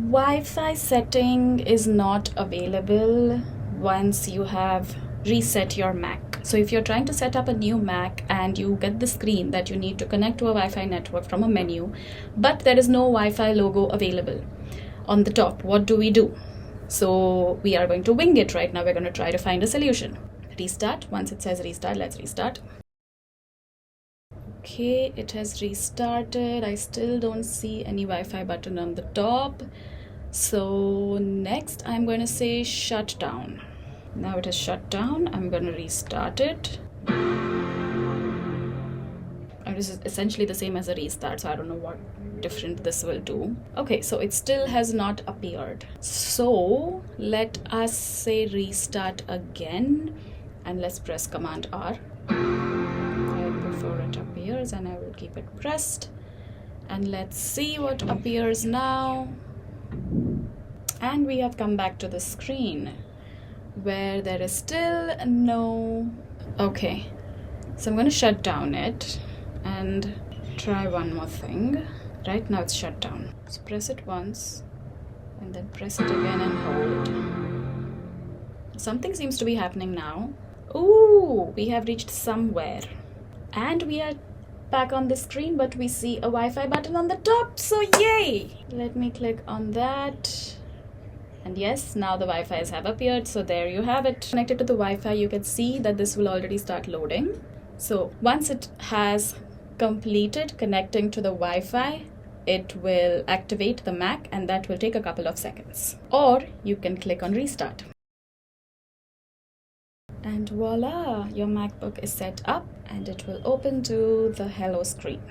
Wi-Fi setting is not available once you have reset your Mac. So if you're trying to set up a new Mac and you get the screen that you need to connect to a Wi-Fi network from a menu, but there is no Wi-Fi logo available on the top, what do? So we are going to wing it right now. We're going to try to find a solution. Restart. Once it says restart, let's restart. Okay, it has restarted. I still don't see any Wi-Fi button on the top. So next I'm going to say shut down. Now it is shut down. I'm going to restart it. And this is essentially the same as a restart, so I don't know what different this will do. Okay, so it still has not appeared. So let us say restart again, and let's press Command R right before it appears, and I will keep it pressed. And let's see what appears now. And we have come back to the screen where there is still no. Okay, so I'm going to shut down it and try one more thing. Right now it's shut down. So press it once and then press it again and hold. Something seems to be happening now. Ooh, we have reached somewhere. And we are back on the screen, but we see a Wi-Fi button on the top, so yay! Let me click on that. And yes, now the Wi-Fi's have appeared, so there you have it. Connected to the Wi-Fi, you can see that this will already start loading. So once it has completed connecting to the Wi-Fi, it will activate the Mac, and that will take a couple of seconds. Or you can click on restart. And voila, your MacBook is set up and it will open to the hello screen.